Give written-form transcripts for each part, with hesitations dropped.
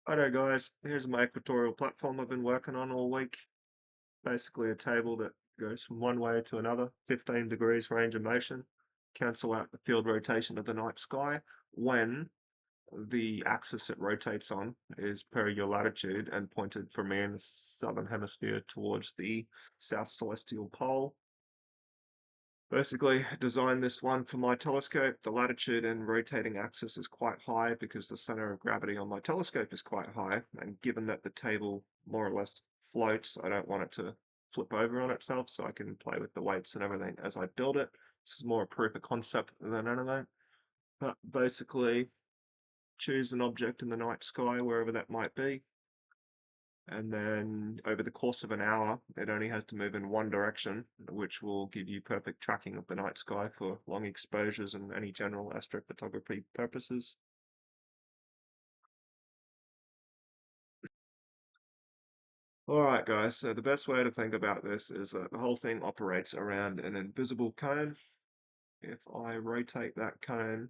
Righto guys, here's my Equatorial platform I've been working on all week. Basically a table that goes from one way to another, 15 degrees range of motion. Cancel out the field rotation of the night sky when the axis it rotates on is per your latitude and pointed for me in the southern hemisphere towards the south celestial pole. Basically, designed this one for my telescope. The latitude and rotating axis is quite high because the center of gravity on my telescope is quite high. And given that the table more or less floats, I don't want it to flip over on itself, so I can play with the weights and everything as I build it. This is more a proof of concept than anything. But basically, choose an object in the night sky, wherever that might be, and then over the course of an hour, it only has to move in one direction, which will give you perfect tracking of the night sky for long exposures and any general astrophotography purposes. Alright guys, so the best way to think about this is that the whole thing operates around an invisible cone. If I rotate that cone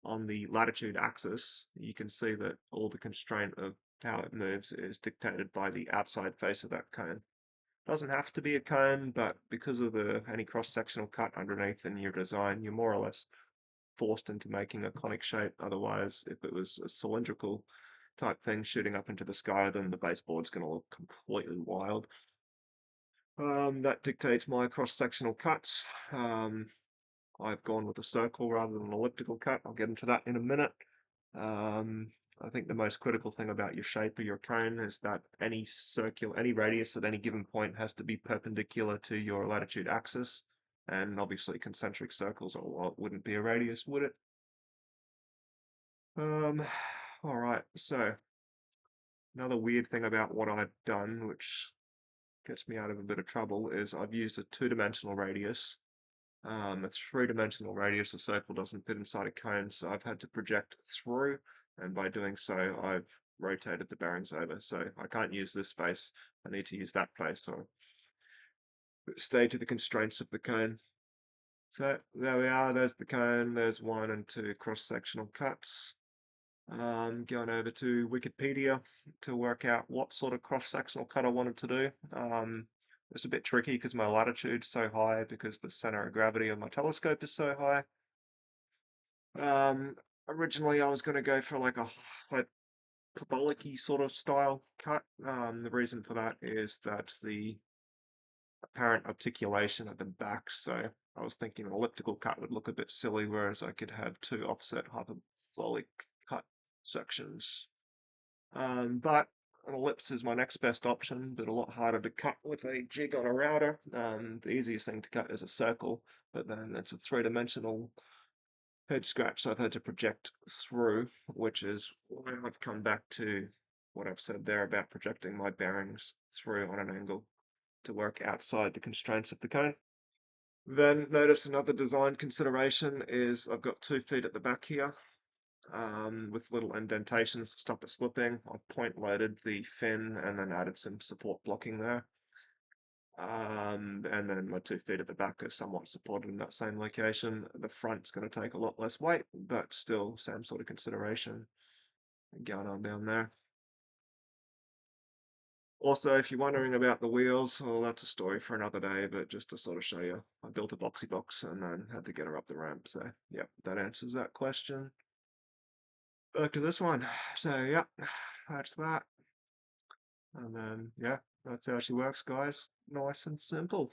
on the latitude axis, you can see that all the constraint of how it moves is dictated by the outside face of that cone. Doesn't have to be a cone, but because of the any cross-sectional cut underneath in your design, you're more or less forced into making a conic shape. Otherwise, if it was a cylindrical type thing shooting up into the sky, then the baseboard's going to look completely wild. That dictates my cross-sectional cuts. I've gone with a circle rather than an elliptical cut. I'll get into that in a minute. Um, I think the most critical thing about your shape of your cone is that any radius at any given point has to be perpendicular to your latitude axis. And obviously concentric circles wouldn't be a radius, would it? Um, all right, so another weird thing about what I've done, which gets me out of a bit of trouble, is I've used a two-dimensional radius. A three-dimensional radius, a circle doesn't fit inside a cone, so I've had to project through, and by doing so, I've rotated the bearings over. So I can't use this face, I need to use that face, so stay to the constraints of the cone. So there we are, there's the cone, there's one and two cross-sectional cuts. Going over to Wikipedia to work out what sort of cross-sectional cut I wanted to do. It's a bit tricky because my latitude's so high because the center of gravity of my telescope is so high. Um, Originally I was going to go for like a hyperbolic-y sort of style cut. The reason for that is that the apparent articulation at the back, so I was thinking an elliptical cut would look a bit silly, whereas I could have two offset hyperbolic cut sections. But an ellipse is my next best option, but a lot harder to cut with a jig on a router. The easiest thing to cut is a circle, but then it's a three-dimensional head scratch, so I've had to project through, which is why I've come back to what I've said there about projecting my bearings through on an angle to work outside the constraints of the cone. Then notice another design consideration is I've got 2 feet at the back here, with little indentations to stop it slipping. I've point loaded the fin and then added some support blocking there. And then my 2 feet at the back are somewhat supported in that same location. The front's going to take a lot less weight, but still same sort of consideration going on down there. Also, if you're wondering about the wheels, well, that's a story for another day, but just to sort of show you, I built a boxy box and then had to get her up the ramp. So, yeah, that answers that question. Back to this one. So, yeah, that's that. And then, yeah, that's how she works, guys. Nice and simple.